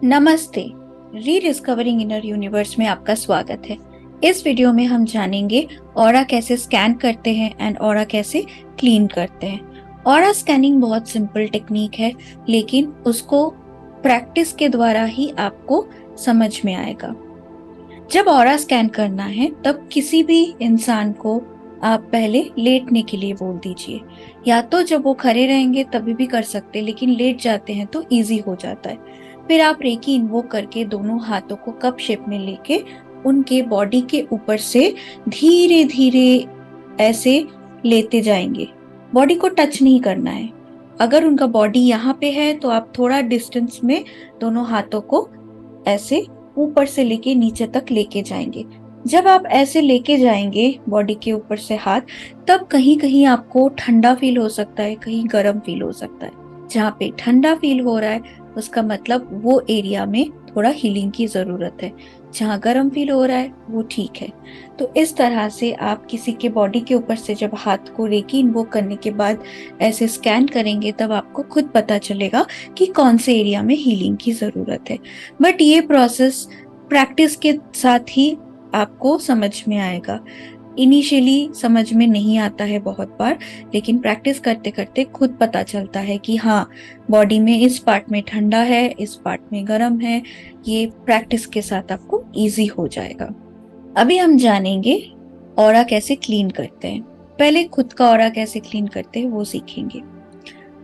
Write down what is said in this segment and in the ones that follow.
नमस्ते। Rediscovering inner universe में आपका स्वागत है। इस वीडियो में हम जानेंगे ऑरा कैसे स्कैन करते हैं एंड ऑरा कैसे क्लीन करते हैं। ऑरा स्कैनिंग बहुत सिंपल टेक्निक है, लेकिन उसको प्रैक्टिस के द्वारा ही आपको समझ में आएगा। जब ऑरा स्कैन करना है तब किसी भी इंसान को आप पहले लेटने के लिए बोल दीजिए, या तो जब वो खड़े रहेंगे तभी भी कर सकते, लेकिन लेट जाते हैं तो इजी हो जाता है। फिर आप रेकी इन्वोक करके दोनों हाथों को कप शेप में लेके उनके बॉडी के ऊपर से धीरे धीरे ऐसे लेते जाएंगे। बॉडी को टच नहीं करना है। अगर उनका बॉडी यहाँ पे है तो आप थोड़ा डिस्टेंस में दोनों हाथों को ऐसे ऊपर से लेके नीचे तक लेके जाएंगे। जब आप ऐसे लेके जाएंगे बॉडी के ऊपर से हाथ, तब कहीं कहीं आपको ठंडा फील हो सकता है, कहीं गर्म फील हो सकता है। जहाँ पे ठंडा फील हो रहा है उसका मतलब वो एरिया में थोड़ा हीलिंग की जरूरत है। जहाँ गर्म फील हो रहा है वो ठीक है। तो इस तरह से आप किसी के बॉडी के ऊपर से जब हाथ को रेकी इन्वोक करने के बाद ऐसे स्कैन करेंगे, तब आपको खुद पता चलेगा कि कौन से एरिया में हीलिंग की जरूरत है। बट ये प्रोसेस प्रैक्टिस के साथ ही आपको समझ में आएगा। इनिशियली समझ में नहीं आता है बहुत बार, लेकिन प्रैक्टिस करते करते खुद पता चलता है कि हाँ, बॉडी में इस पार्ट में ठंडा है, इस पार्ट में गर्म है। ये प्रैक्टिस के साथ आपको इजी हो जाएगा। अभी हम जानेंगे ऑरा कैसे क्लीन करते हैं। पहले खुद का ऑरा कैसे क्लीन करते हैं वो सीखेंगे।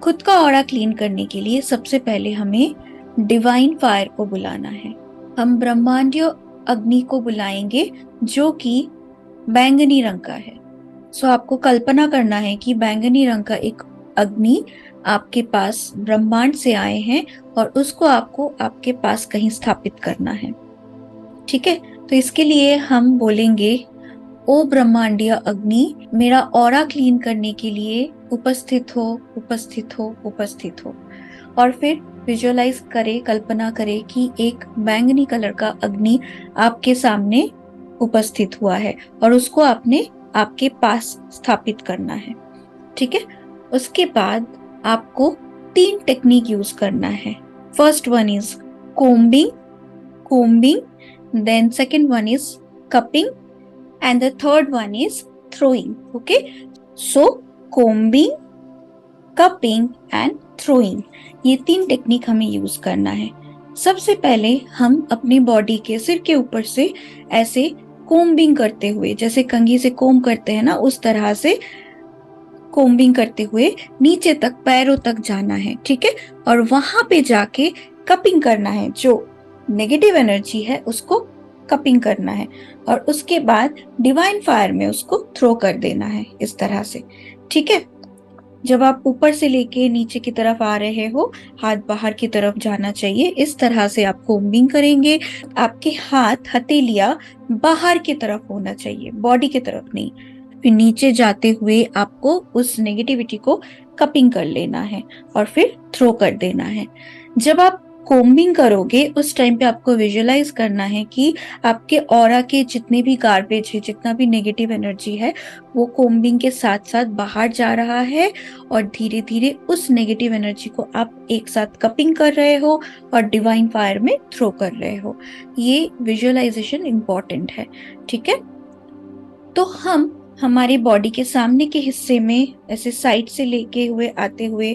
खुद का ऑरा क्लीन करने के लिए सबसे पहले हमें डिवाइन फायर को बुलाना है। हम ब्रह्मांडीय अग्नि को बुलाएंगे, जो कि बैंगनी रंग का है। सो आपको कल्पना करना है कि बैंगनी रंग का एक अग्नि आपके पास ब्रह्मांड से आए हैं और उसको आपको आपके पास कहीं स्थापित करना है। ठीक है, तो इसके लिए हम बोलेंगे, ओ ब्रह्मांडीय अग्नि, मेरा ऑरा क्लीन करने के लिए उपस्थित हो, उपस्थित हो, उपस्थित हो। और फिर विजुअलाइज करे, कल्पना करे कि एक बैंगनी कलर का अग्नि आपके सामने उपस्थित हुआ है और उसको आपने आपके पास स्थापित करना है। ठीक है, उसके बाद आपको 3 टेक्निक यूज करना है। First one is combing, combing, then second one is cupping, and the third one is throwing. Okay, so combing, cupping and throwing, ये 3 टेक्निक हमें यूज करना है। सबसे पहले हम अपनी बॉडी के सिर के ऊपर से ऐसे कोम्बिंग करते हुए, जैसे कंघी से कोम करते हैं ना, उस तरह से कोम्बिंग करते हुए नीचे तक पैरों तक जाना है। ठीक है, और वहां पे जाके कपिंग करना है। जो नेगेटिव एनर्जी है उसको कपिंग करना है और उसके बाद डिवाइन फायर में उसको थ्रो कर देना है, इस तरह से। ठीक है, जब आप ऊपर से लेके नीचे की तरफ आ रहे हो, हाथ बाहर की तरफ जाना चाहिए। इस तरह से आप कोम्बिंग करेंगे। आपके हाथ, हथेलियां बाहर की तरफ होना चाहिए, बॉडी की तरफ नहीं। फिर नीचे जाते हुए आपको उस नेगेटिविटी को कपिंग कर लेना है और फिर थ्रो कर देना है। जब आप कोम्बिंग करोगे उस टाइम पे आपको विजुअलाइज करना है कि आपके ऑरा के जितने भी गार्बेज है, जितना भी नेगेटिव एनर्जी है, वो कोम्बिंग के साथ साथ बाहर जा रहा है और धीरे धीरे उस नेगेटिव एनर्जी को आप एक साथ कपिंग कर रहे हो और डिवाइन फायर में थ्रो कर रहे हो। ये विजुअलाइजेशन इंपॉर्टेंट है। ठीक है, तो हम हमारी बॉडी के सामने के हिस्से में ऐसे साइड से लेके हुए आते हुए,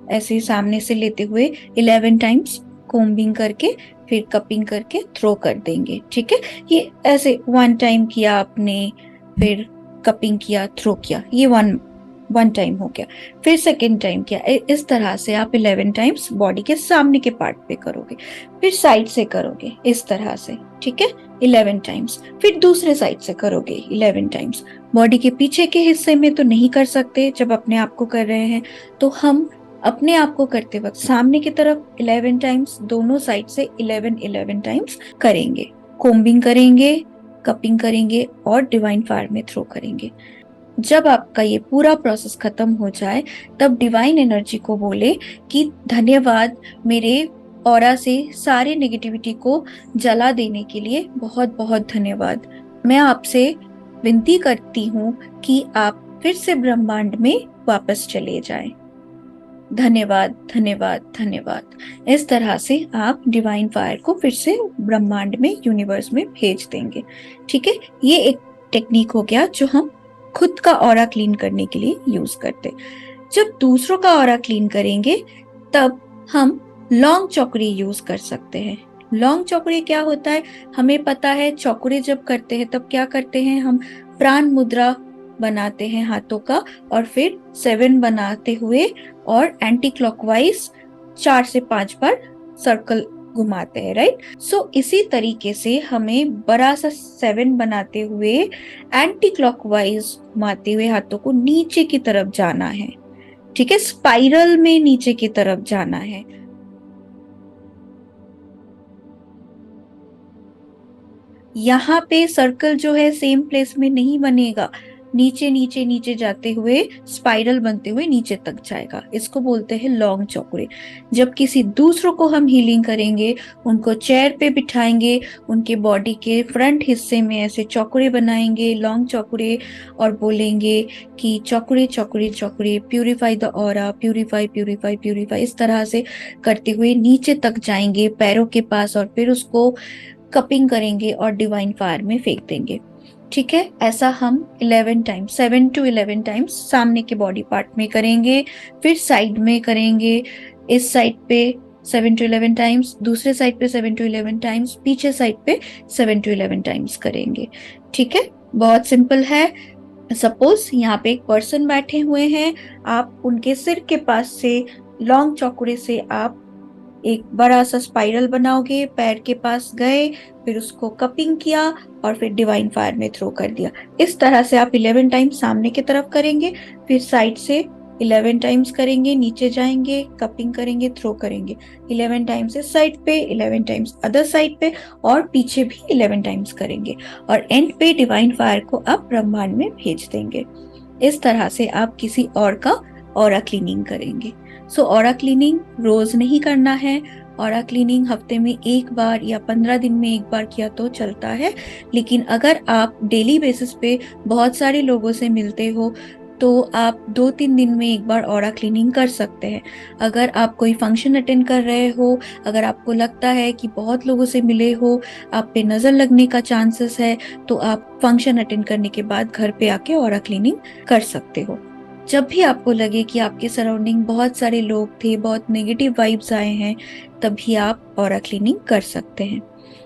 ऐसे सामने से लेते हुए 11 टाइम्स कोम्बिंग करके फिर कपिंग करके थ्रो कर देंगे। ठीक है, ये ऐसे 1 टाइम किया आपने, फिर कपिंग किया, थ्रो किया, ये वन टाइम हो गया। फिर सेकेंड टाइम किया। इस तरह से आप 11 टाइम्स बॉडी के सामने के पार्ट पे करोगे। फिर साइड से करोगे इस तरह से। ठीक है, 11 टाइम्स। फिर दूसरे साइड से करोगे 11 टाइम्स। बॉडी के पीछे के हिस्से में तो नहीं कर सकते जब अपने आप को कर रहे हैं, तो हम अपने आप को करते वक्त सामने की तरफ 11 टाइम्स, दोनों साइड से 11 टाइम्स करेंगे। कोम्बिंग करेंगे, कपिंग करेंगे और डिवाइन फायर में थ्रो करेंगे। जब आपका ये पूरा प्रोसेस खत्म हो जाए, तब डिवाइन एनर्जी को बोले कि धन्यवाद, मेरे ऑरा से सारे नेगेटिविटी को जला देने के लिए बहुत बहुत धन्यवाद। मैं आपसे विनती करती हूँ कि आप फिर से ब्रह्मांड में वापस चले जाएं। धन्यवाद, धन्यवाद, धन्यवाद। इस तरह से आप डिवाइन फायर को फिर से ब्रह्मांड में, यूनिवर्स में भेज देंगे। ठीक है, ये एक टेक्निक हो गया जो हम खुद का ऑरा क्लीन करने के लिए यूज करते। जब दूसरों का ऑरा क्लीन करेंगे तब हम लौंग चौकड़ी यूज कर सकते हैं। लौंग चौकड़ी क्या होता है, हमें पता है चौकड़ी जब करते हैं तब क्या करते हैं, हम प्राण मुद्रा बनाते हैं हाथों का और फिर 7 बनाते हुए और एंटी क्लॉकवाइज 4 से 5 बार सर्कल घुमाते हैं, राइट। सो इसी तरीके से हमें बड़ा सा 7 बनाते हुए एंटी क्लॉकवाइज घुमाते हुए हाथों को नीचे की तरफ जाना है। ठीक है, स्पाइरल में नीचे की तरफ जाना है। यहाँ पे सर्कल जो है सेम प्लेस में नहीं बनेगा, नीचे नीचे नीचे जाते हुए स्पाइरल बनते हुए नीचे तक जाएगा। इसको बोलते हैं लॉन्ग चौकड़े। जब किसी दूसरों को हम हीलिंग करेंगे, उनको चेयर पे बिठाएंगे, उनके बॉडी के फ्रंट हिस्से में ऐसे चौकड़े बनाएंगे, लॉन्ग चौकड़े, और बोलेंगे कि चौकड़े चौकड़े चौकड़े, purify the aura, purify purify purify. इस तरह से करते हुए नीचे तक जाएंगे पैरों के पास और फिर उसको कपिंग करेंगे और डिवाइन फायर में फेंक देंगे। ठीक है, ऐसा हम 11 टाइम्स, 7 to 11 टाइम्स सामने के बॉडी पार्ट में करेंगे, फिर साइड में करेंगे। इस साइड पे 7 to 11 टाइम्स, दूसरे साइड पे 7 to 11 टाइम्स, पीछे साइड पे 7 to 11 टाइम्स करेंगे। ठीक है, बहुत सिंपल है। सपोज यहाँ पे एक पर्सन बैठे हुए हैं, आप उनके सिर के पास से लॉन्ग चौकड़े से आप एक बड़ा सा स्पाइरल बनाओगे, पैर के पास गए, फिर उसको कपिंग किया और फिर डिवाइन फायर में थ्रो कर दिया। इस तरह से आप 11 टाइम्स सामने की तरफ करेंगे, फिर साइड से 11 टाइम्स करेंगे, नीचे जाएंगे, कपिंग करेंगे, थ्रो करेंगे। 11 टाइम्स इस साइड पे, 11 टाइम्स अदर साइड पे, और पीछे भी 11 टाइम्स करेंगे, और एंड पे डिवाइन फायर को आप ब्रह्मांड में भेज देंगे। इस तरह से आप किसी और का ऑरा क्लीनिंग करेंगे। सो ऑरा क्लीनिंग रोज नहीं करना है। ऑरा क्लीनिंग हफ्ते में एक बार या 15 दिन में एक बार किया तो चलता है। लेकिन अगर आप डेली बेसिस पे बहुत सारे लोगों से मिलते हो तो आप 2-3 दिन में एक बार ऑरा क्लीनिंग कर सकते हैं। अगर आप कोई फंक्शन अटेंड कर रहे हो, अगर आपको लगता है कि बहुत लोगों से मिले हो, आप पे नजर लगने का चांसेस है, तो आप फंक्शन अटेंड करने के बाद घर पे आके ऑरा क्लीनिंग कर सकते हो। जब भी आपको लगे कि आपके सराउंडिंग बहुत सारे लोग थे, बहुत नेगेटिव वाइब्स आए हैं, तभी आप ऑरा क्लीनिंग कर सकते हैं।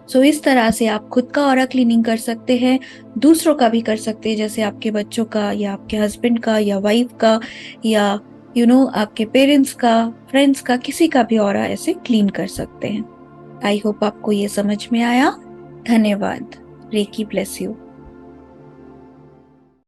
सो इस तरह से आप खुद का ऑरा क्लीनिंग कर सकते हैं, दूसरों का भी कर सकते हैं, जैसे आपके बच्चों का या आपके हस्बैंड का या वाइफ का या आपके पेरेंट्स का, फ्रेंड्स का, किसी का भी ऑरा ऐसे क्लीन कर सकते हैं। आई होप आपको ये समझ में आया। धन्यवाद। Reiki bless you.